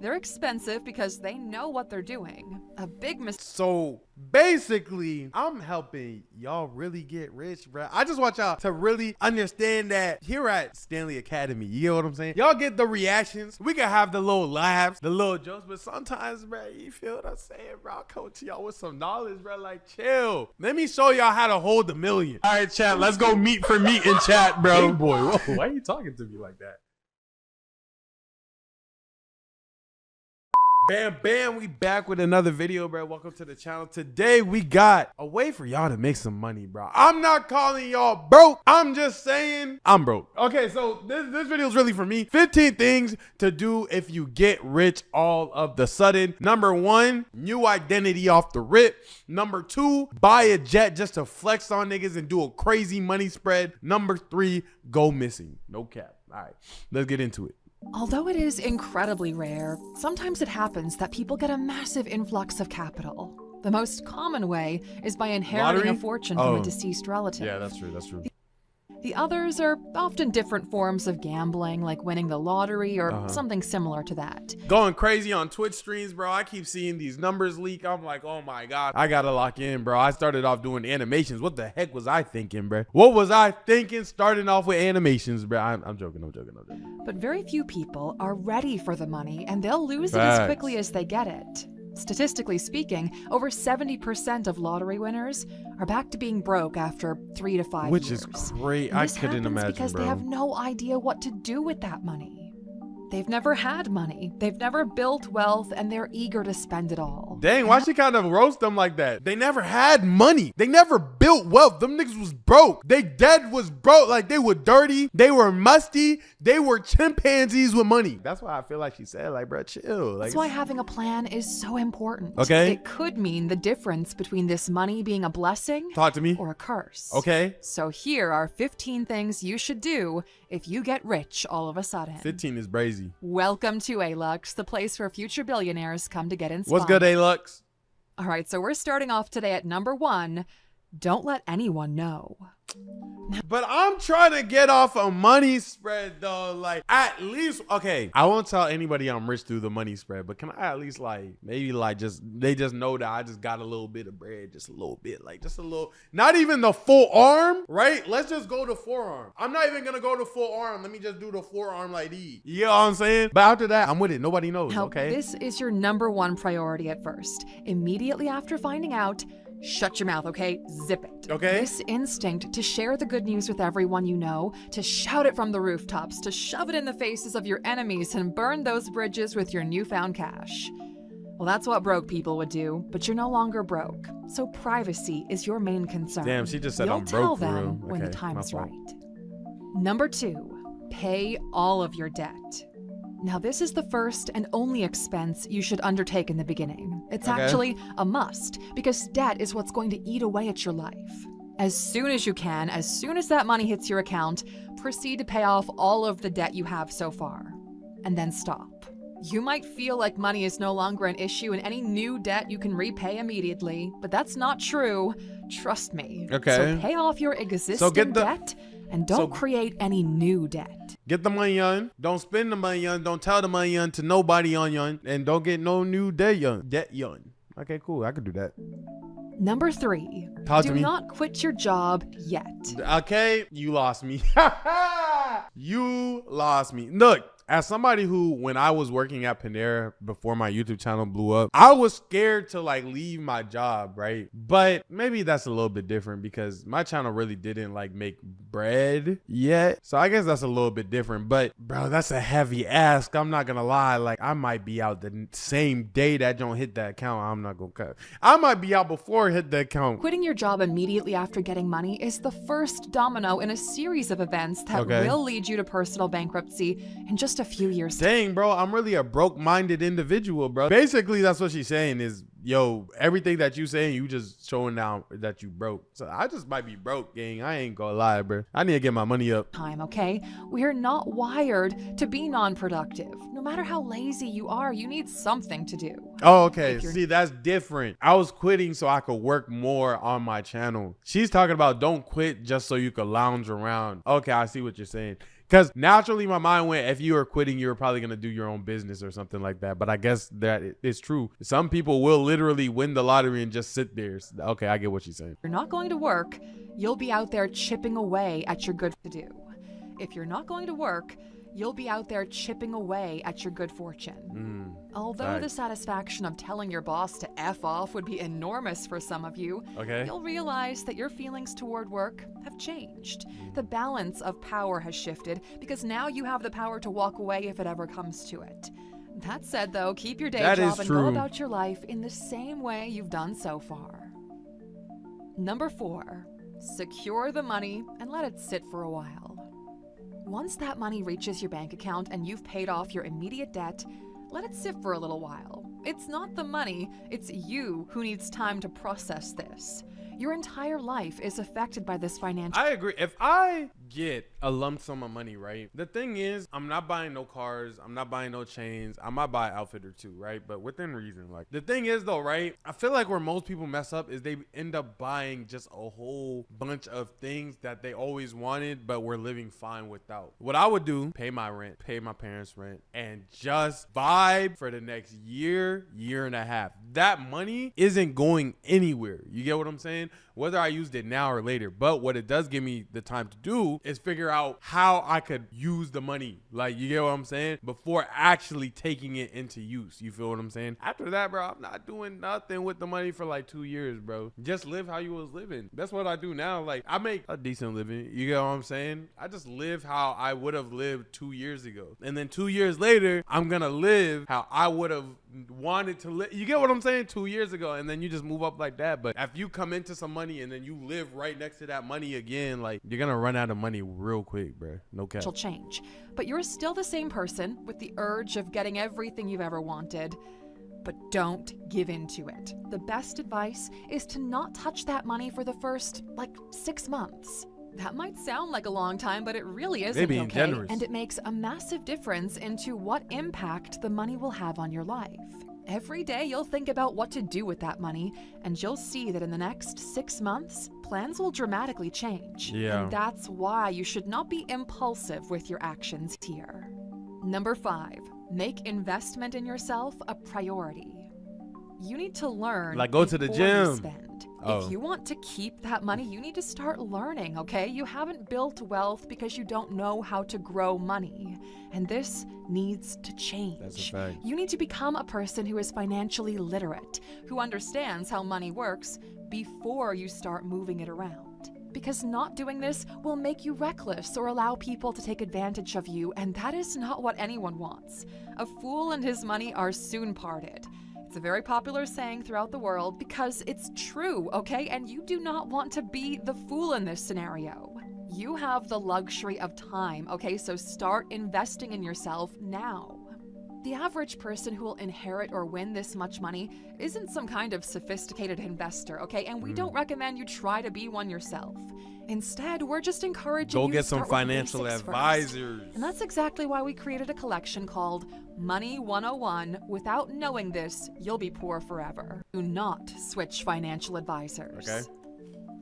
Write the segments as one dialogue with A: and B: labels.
A: They're expensive because they know what they're doing. A big mistake.
B: So basically, I'm helping y'all really get rich, bro. I just want y'all to really understand that here at Stanley Academy, you know what I'm saying? Y'all get the reactions. We can have the little laughs, the little jokes, but sometimes, bro, you feel what I'm saying, bro? I'll come to y'all with some knowledge, bro. Like, chill. Let me show y'all how to hold $1 million. All right, chat. Let's go meet for meat in chat, bro. Hey, boy, whoa, why are you talking to me like that? Bam, bam, we back with another video, bro. Welcome to the channel. Today, we got a way for y'all to make some money, bro. I'm not calling y'all broke. I'm just saying I'm broke. Okay, so this video is really for me. 15 things to do if you get rich all of the sudden. Number 1, new identity off the rip. Number 2, buy a jet just to flex on niggas and do a crazy money spread. Number 3, go missing. No cap. All right, let's get into it.
A: Although it is incredibly rare, sometimes it happens that people get a massive influx of capital. The most common way is by inheriting a fortune from a deceased relative.
B: Yeah, that's true. That's true.
A: The others are often different forms of gambling, like winning the lottery or something similar to that.
B: Going crazy on Twitch streams, bro. I keep seeing these numbers leak. I'm like, oh my God, I gotta lock in, bro. I started off doing animations. What the heck was I thinking, bro? What was I thinking starting off with animations, bro? I'm joking.
A: But very few people are ready for the money, and they'll lose it as quickly as they get it. Statistically speaking, over 70% of lottery winners are back to being broke after 3 to 5 years.
B: Which is great. I couldn't imagine,
A: because
B: bro.
A: They have no idea what to do with that money. They've never had money. They've never built wealth, and they're eager to spend it all.
B: Dang, why she kind of roast them like that? They never had money. They never built wealth. Them niggas was broke. They dead was broke. Like, they were dirty. They were musty. They were chimpanzees with money. That's why I feel like she said, like, bro, chill. Like,
A: that's why having a plan is so important.
B: Okay.
A: It could mean the difference between this money being a blessing
B: Talk to me.
A: or a curse.
B: Okay.
A: So here are 15 things you should do if you get rich all of a sudden.
B: 15 is brazy.
A: Welcome to A-Lux, the place where future billionaires come to get inspired.
B: What's good, A-Lux?
A: All right, so we're starting off today at number 1. Don't let anyone know.
B: But I'm trying to get off a money spread, though. Like, at least, okay, I won't tell anybody I'm rich through the money spread, but can I at least, like, maybe, like, they just know that I just got a little bit of bread, just a little bit, like, just a little, not even the full arm, right? Let's just go to forearm. I'm not even gonna go to full arm. Let me just do the forearm like these. You know what I'm saying? But after that, I'm with it. Nobody knows,
A: Now,
B: okay?
A: This is your number 1 priority at first. Immediately after finding out, shut your mouth, okay? Zip it.
B: Okay.
A: This instinct to share the good news with everyone you know, to shout it from the rooftops, to shove it in the faces of your enemies and burn those bridges with your newfound cash. Well, that's what broke people would do, but you're no longer broke. So privacy is your main concern.
B: Damn, she just said
A: You'll
B: I'm
A: tell
B: broke for real.
A: them when the
B: Okay,
A: time
B: my
A: is
B: fault.
A: right. Number 2, pay all of your debt. Now, this is the first and only expense you should undertake in the beginning. It's actually a must, because debt is what's going to eat away at your life. As soon as you can, as soon as that money hits your account, proceed to pay off all of the debt you have so far. And then stop. You might feel like money is no longer an issue and any new debt you can repay immediately, but that's not true. Trust me.
B: Okay.
A: So pay off your existing debt and don't create any new debt.
B: Get the money on. Don't spend the money on. Don't tell the money on to nobody on yon. And don't get no new debt yon. Okay, cool. I could do that.
A: Number 3, do not quit your job yet.
B: Okay, you lost me. You lost me. Look, as somebody who, when I was working at Panera before my YouTube channel blew up, I was scared to like leave my job, right? But maybe that's a little bit different because my channel really didn't like make bread yet. So I guess that's a little bit different. But bro, that's a heavy ask. I'm not gonna lie. Like, I might be out the same day that don't hit that account. I'm not gonna cut. I might be out before it hit the account.
A: Quitting your job immediately after getting money is the first domino in a series of events that will lead you to personal bankruptcy in just a few years.
B: Dang, bro, I'm really a broke-minded individual, bro. Basically, that's what she's saying is, yo, everything that you saying, you just showing down that you broke. So I just might be broke, gang. I ain't gonna lie, bro. I need to get my money up.
A: Okay? We're not wired to be non-productive. No matter how lazy you are, you need something to do.
B: Oh, okay. See, that's different. I was quitting so I could work more on my channel. She's talking about don't quit just so you could lounge around. Okay, I see what you're saying. Because naturally my mind went, if you were quitting, you were probably going to do your own business or something like that. But I guess that is true. Some people will literally win the lottery and just sit there. Okay, I get what she's saying.
A: If you're not going to work, you'll be out there chipping away at your good to do. If you're not going to work, you'll be out there chipping away at your good fortune. Although the satisfaction of telling your boss to F off would be enormous for some of you, you'll realize that your feelings toward work have changed. The balance of power has shifted because now you have the power to walk away if it ever comes to it. That said, though, keep your day job and go about your life in the same way you've done so far. Number 4, secure the money and let it sit for a while. Once that money reaches your bank account and you've paid off your immediate debt, let it sit for a little while. It's not the money, it's you who needs time to process this. Your entire life is affected by this financial...
B: I agree. If I get a lump sum of money, right? The thing is, I'm not buying no cars. I'm not buying no chains. I might buy an outfit or two, right? But within reason. Like, the thing is though, right? I feel like where most people mess up is they end up buying just a whole bunch of things that they always wanted, but were living fine without. What I would do, pay my rent, pay my parents' rent, and just vibe for the next year, year and a half. That money isn't going anywhere. You get what I'm saying? Whether I used it now or later. But what it does give me the time to do is figure out how I could use the money. Like, you get what I'm saying? Before actually taking it into use. You feel what I'm saying? After that, bro, I'm not doing nothing with the money for like 2 years, bro. Just live how you was living. That's what I do now. Like, I make a decent living. You get what I'm saying? I just live how I would have lived 2 years ago. And then 2 years later, I'm gonna live how I would have wanted to live. You get what I'm saying? 2 years ago. And then you just move up like that. But if you come into some money and then you live right next to that money again, like, you're gonna run out of money real quick, bro. No cap.
A: Change, but you're still the same person with the urge of getting everything you've ever wanted. But don't give in to it. The best advice is to not touch that money for the first, 6 months. That might sound like a long time, but it really isn't, okay?
B: Generous.
A: And it makes a massive difference into what impact the money will have on your life. Every day you'll think about what to do with that money, and you'll see that in the next 6 months, plans will dramatically change.
B: Yeah.
A: And that's why you should not be impulsive with your actions here. Number 5, make investment in yourself a priority. You need to learn.
B: Like, go to the
A: before you
B: gym.
A: spend. If you want to keep that money, you need to start learning, okay? You haven't built wealth because you don't know how to grow money. And this needs to change.
B: That's a fact.
A: You need to become a person who is financially literate, who understands how money works before you start moving it around. Because not doing this will make you reckless or allow people to take advantage of you, and that is not what anyone wants. A fool and his money are soon parted. It's a very popular saying throughout the world because it's true, okay? And you do not want to be the fool in this scenario. You have the luxury of time, okay? So start investing in yourself now. The average person who will inherit or win this much money isn't some kind of sophisticated investor, okay? And we don't recommend you try to be one yourself. Instead, we're just encouraging you to
B: get some
A: start with
B: financial
A: basics
B: advisors.
A: first. And that's exactly why we created a collection called Money 101. Without knowing this, you'll be poor forever. Do not switch financial advisors.
B: Okay.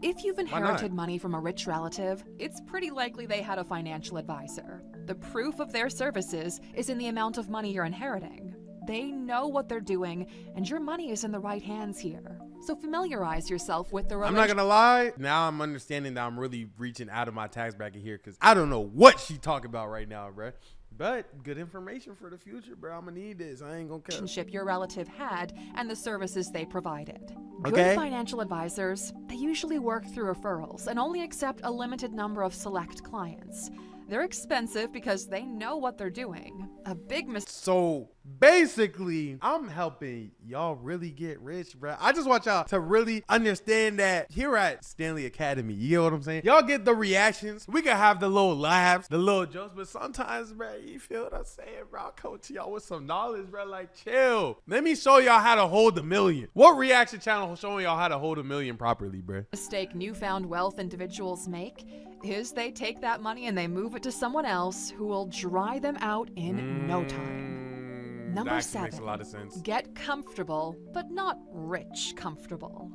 A: If you've inherited money from a rich relative, it's pretty likely they had a financial advisor. The proof of their services is in the amount of money you're inheriting. They know what they're doing, and your money is in the right hands here. So familiarize yourself with the
B: I'm not gonna lie. Now I'm understanding that I'm really reaching out of my tax bracket here because I don't know what she talking about right now, bro. But good information for the future, bro. I'm gonna need this. I ain't gonna care.
A: Relationship your relative had and the services they provided.
B: Okay.
A: Good financial advisors, they usually work through referrals and only accept a limited number of select clients. They're expensive because they know what they're doing. A big mistake.
B: So basically, I'm helping y'all really get rich, bro. I just want y'all to really understand that here at Stanley Academy, you know what I'm saying? Y'all get the reactions. We can have the little laughs, the little jokes, but sometimes, bro, you feel what I'm saying, bro? I'll come to y'all with some knowledge, bro. Like, chill. Let me show y'all how to hold $1 million. What reaction channel showing y'all how to hold $1 million properly, bro?
A: Mistake newfound wealth individuals make is they take that money and they move it to someone else who will dry them out in no time. Number 7,
B: makes a lot of sense.
A: Get comfortable, but not rich comfortable.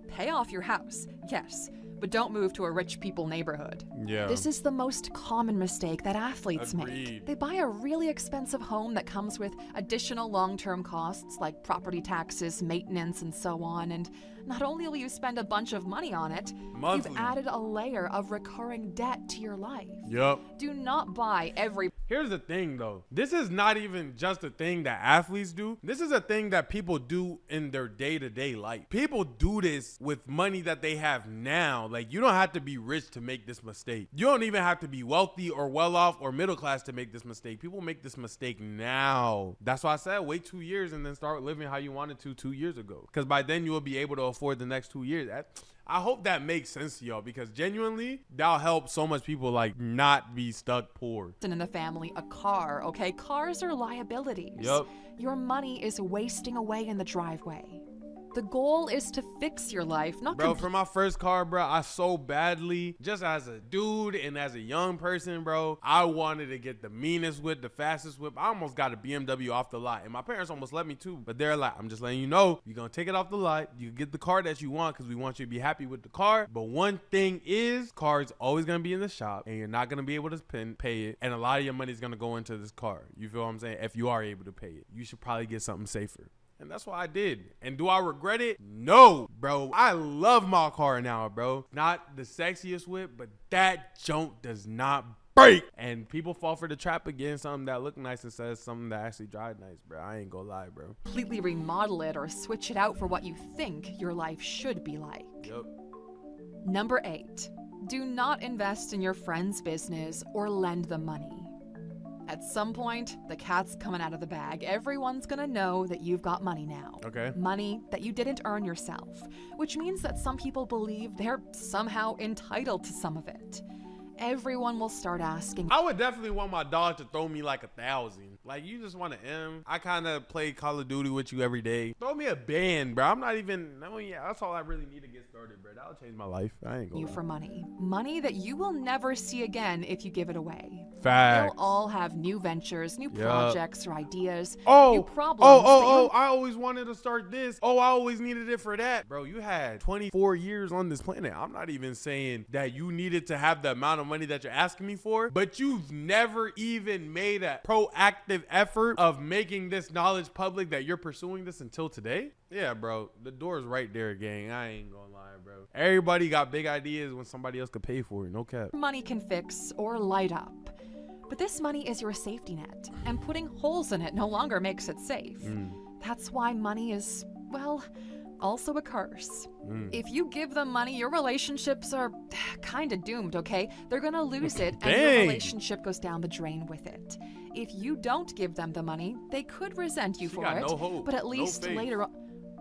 A: Pay off your house, yes, but don't move to a rich people neighborhood.
B: Yeah.
A: This is the most common mistake that athletes make.
B: Agreed.
A: They buy a really expensive home that comes with additional long-term costs like property taxes, maintenance, and so on, and not only will you spend a bunch of money on it,
B: Monthly.
A: you've added a layer of recurring debt to your life.
B: Yup.
A: Do not buy every...
B: Here's the thing though. This is not even just a thing that athletes do. This is a thing that people do in their day-to-day life. People do this with money that they have now. Like, you don't have to be rich to make this mistake. You don't even have to be wealthy or well off or middle class to make this mistake. People make this mistake now. That's why I said wait 2 years and then start living how you wanted to 2 years ago. Because by then you will be able to afford the next 2 years. I hope that makes sense to y'all, because genuinely that'll help so much people like not be stuck poor.
A: In the family, a car, okay? Cars are liabilities.
B: Yup.
A: Your money is wasting away in the driveway. The goal is to fix your life, not
B: Bro, for my first car, bro, I so badly, just as a dude and as a young person, bro, I wanted to get the meanest whip, the fastest whip. I almost got a BMW off the lot, and my parents almost let me too, but they're like, I'm just letting you know, you're gonna take it off the lot, you get the car that you want because we want you to be happy with the car. But one thing is, car is always gonna be in the shop and you're not gonna be able to pay it, and a lot of your money is gonna go into this car. You feel what I'm saying? If you are able to pay it, you should probably get something safer. And that's what I did. And do I regret it? No, bro. I love my car now, bro. Not the sexiest whip, but that junk does not break. And people fall for the trap again, something that look nice instead of something that actually drive nice, bro. I ain't gonna lie, bro.
A: completely remodel it or switch it out for what you think your life should be like.
B: Yep.
A: Number 8, do not invest in your friend's business or lend them money. At some point, the cat's coming out of the bag. Everyone's gonna know that you've got money now.
B: Okay.
A: Money that you didn't earn yourself, which means that some people believe they're somehow entitled to some of it. Everyone will start asking.
B: I would definitely want my dog to throw me like 1,000. Like, you just want to I kind of play Call of Duty with you every day. Throw me a band, bro. I'm not even, no, yeah, that's all I really need to get started, bro. That'll change my life. I ain't gonna
A: You
B: lie.
A: for money. Money that you will never see again if you give it away.
B: Facts.
A: They'll all have new ventures, new projects or ideas, new
B: Oh,
A: problems.
B: I always wanted to start this. Oh, I always needed it for that. Bro, you had 24 years on this planet. I'm not even saying that you needed to have the amount of money that you're asking me for, but you've never even made a proactive effort of making this knowledge public that you're pursuing this until today. Yeah, bro, the door's right there, gang. I ain't gonna lie, bro. Everybody got big ideas when somebody else could pay for it. No cap.
A: Money can fix or light up. But this money is your safety net, and putting holes in it no longer makes it safe. That's why money is, well, also a curse. If you give them money, your relationships are kind of doomed, okay? They're gonna lose it, and your relationship goes down the drain with it. If you don't give them the money, they could resent you for it.
B: No hope,
A: but at least
B: no faith.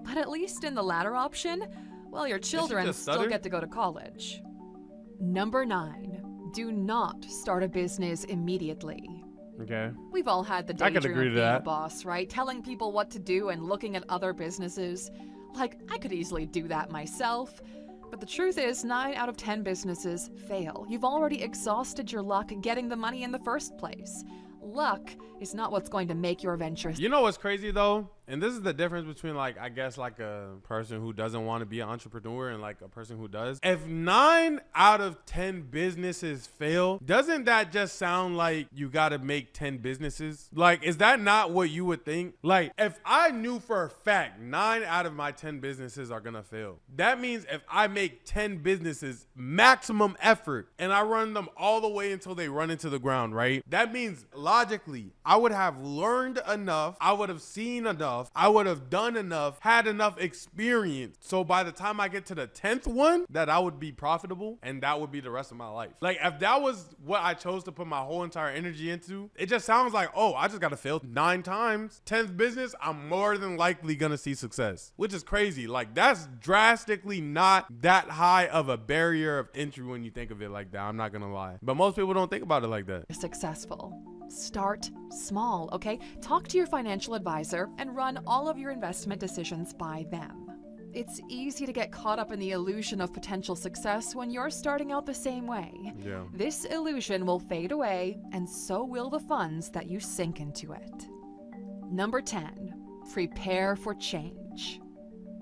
A: But at least in the latter option, well, your children still get to go to college. Number 9. Do not start a business immediately.
B: Okay.
A: We've all had the
B: I could
A: daydream
B: agree
A: of
B: to
A: being a
B: that.
A: boss, right? Telling people what to do and looking at other businesses. Like, I could easily do that myself. But the truth is, 9 out of 10 businesses fail. You've already exhausted your luck getting the money in the first place. Luck is not what's going to make your venture.
B: You know what's crazy though? And this is the difference between, like, I guess, like a person who doesn't want to be an entrepreneur and like a person who does. If 9 out of 10 businesses fail, doesn't that just sound like you got to make 10 businesses? Like, is that not what you would think? Like, if I knew for a fact 9 out of my 10 businesses are going to fail, that means if I make 10 businesses maximum effort and I run them all the way until they run into the ground, right? That means logically, I would have learned enough. I would have seen enough. I would have done enough, had enough experience. So by the time I get to the 10th one, that I would be profitable and that would be the rest of my life. Like, if that was what I chose to put my whole entire energy into, it just sounds like, oh, I just got to fail 9 times. 10th business, I'm more than likely going to see success, which is crazy. Like, that's drastically not that high of a barrier of entry when you think of it like that. I'm not going to lie. But most people don't think about it like that.
A: Successful. Start small, okay? Talk to your financial advisor and run all of your investment decisions by them. It's easy to get caught up in the illusion of potential success when you're starting out the same way.
B: Yeah.
A: This illusion will fade away, and so will the funds that you sink into it. Number 10, prepare for change.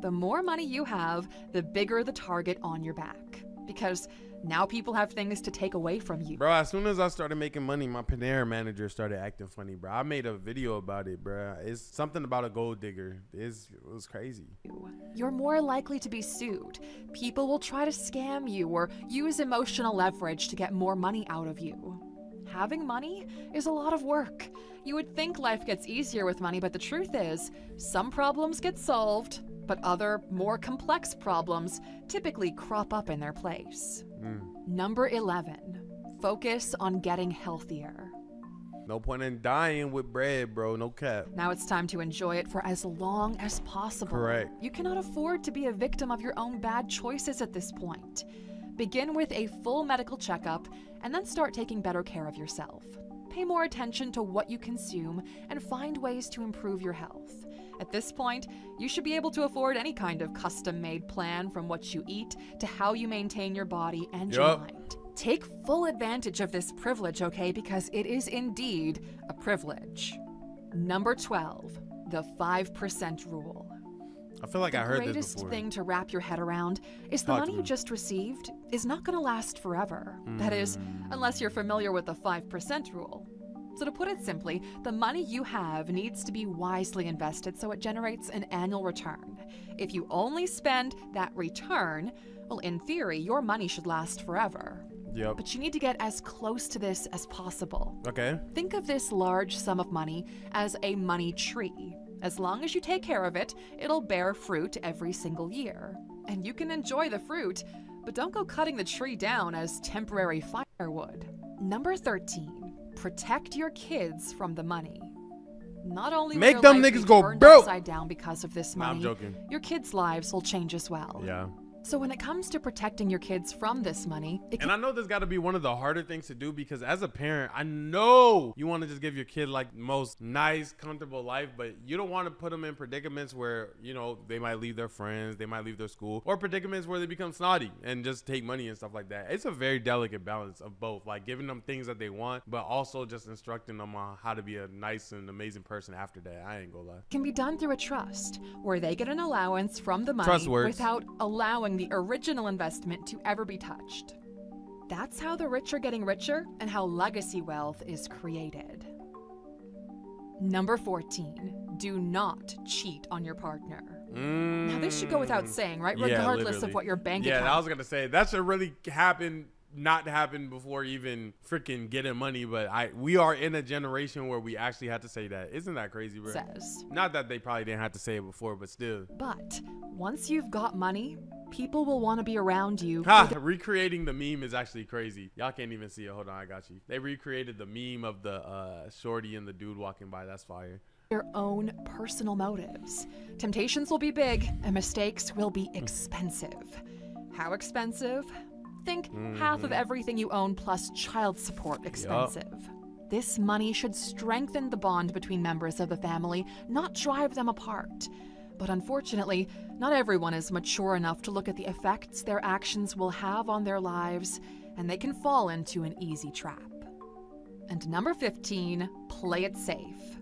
A: The more money you have, the bigger the target on your back. because now people have things to take away from you.
B: Bro, as soon as I started making money, my Panera manager started acting funny, bro. I made a video about it, bro. It's something about a gold digger. It was crazy.
A: You're more likely to be sued. People will try to scam you or use emotional leverage to get more money out of you. Having money is a lot of work. You would think life gets easier with money, but the truth is, some problems get solved, but other, more complex problems typically crop up in their place. Number 11, focus on getting healthier.
B: No point in dying with bread, bro. No cap.
A: Now it's time to enjoy it for as long as possible.
B: Correct.
A: You cannot afford to be a victim of your own bad choices at this point. Begin with a full medical checkup and then start taking better care of yourself. Pay more attention to what you consume and find ways to improve your health. At this point, you should be able to afford any kind of custom-made plan, from what you eat to how you maintain your body and your mind. Take full advantage of this privilege, okay? Because it is indeed a privilege. Number 12, the 5% rule.
B: I feel like I heard this before.
A: The greatest thing to wrap your head around is the money you just received is not going to last forever. That is, unless you're familiar with the 5% rule. So to put it simply, the money you have needs to be wisely invested so it generates an annual return. If you only spend that return, well, in theory, your money should last forever.
B: Yep.
A: But you need to get as close to this as possible.
B: Okay.
A: Think of this large sum of money as a money tree. As long as you take care of it, it'll bear fruit every single year. And you can enjoy the fruit, but don't go cutting the tree down as temporary firewood. Number 13, protect your kids from the money. Not only will
B: make
A: your
B: them
A: life
B: niggas
A: be
B: go
A: turned
B: broke
A: upside down because of this
B: Nah,
A: money,
B: I'm joking.
A: your kids' lives will change as well.
B: Yeah.
A: So when it comes to protecting your kids from this money,
B: And I know this got to be one of the harder things to do, because as a parent, I know you want to just give your kid like the most nice, comfortable life, but you don't want to put them in predicaments where, you know, they might leave their friends, they might leave their school, or predicaments where they become snotty and just take money and stuff like that. It's a very delicate balance of both, like giving them things that they want, but also just instructing them on how to be a nice and amazing person after that. I ain't gonna lie.
A: can be done through a trust, where they get an allowance from the money
B: Trust works.
A: without allowing the original investment to ever be touched. That's how the rich are getting richer and how legacy wealth is created. Number 14, do not cheat on your partner. Now this should go without saying, right?
B: Yeah,
A: Regardless
B: literally.
A: of what your bank
B: Yeah,
A: account.
B: I was gonna say that should really not happen before even freaking getting money, but we are in a generation where we actually had to say that. Isn't that crazy, bro?
A: Says.
B: Not that they probably didn't have to say it before, but still.
A: But once you've got money, people will want to be around you.
B: Recreating the meme is actually crazy. Y'all can't even see it. Hold on, I got you. They recreated the meme of the shorty and the dude walking by. That's fire.
A: Their own personal motives. Temptations will be big and mistakes will be expensive. How expensive? Think half of everything you own plus child support expensive. This money should strengthen the bond between members of the family, not drive them apart. But unfortunately, not everyone is mature enough to look at the effects their actions will have on their lives, and they can fall into an easy trap. And number 15, play it safe.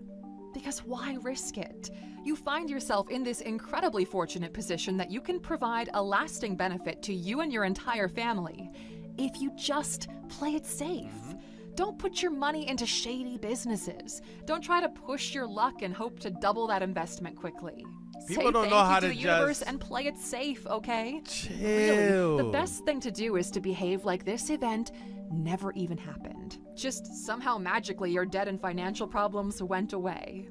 A: Because why risk it? You find yourself in this incredibly fortunate position that you can provide a lasting benefit to you and your entire family if you just play it safe. Don't put your money into shady businesses. Don't try to push your luck and hope to double that investment quickly.
B: People don't know how to
A: the universe and play it safe, okay?
B: Chill.
A: Really, the best thing to do is to behave like this event never even happened. Just somehow magically your debt and financial problems went away.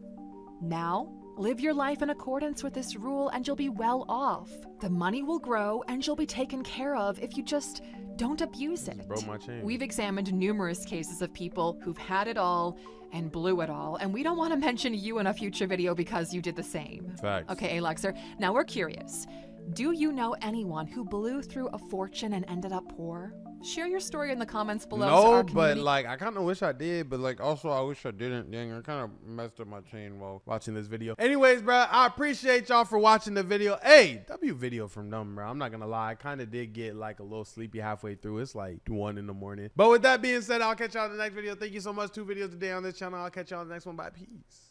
A: Now, live your life in accordance with this rule and you'll be well off. The money will grow and you'll be taken care of if you just don't abuse it.
B: Broke my chain.
A: We've examined numerous cases of people who've had it all and blew it all, and we don't want to mention you in a future video because you did the same.
B: Facts.
A: Okay, Alexer, now we're curious. Do you know anyone who blew through a fortune and ended up poor? Share your story in the comments below.
B: No, but like I kind of wish I did, but like also I wish I didn't. Dang, I kind of messed up my chain while watching this video. Anyways, bro, I appreciate y'all for watching the video. Hey, W video from them, bro. I'm not gonna lie, I kind of did get like a little sleepy halfway through. It's like 1 in the morning. But with that being said, I'll catch y'all in the next video. Thank you so much. 2 videos today on this channel. I'll catch y'all in the next one. Bye, peace.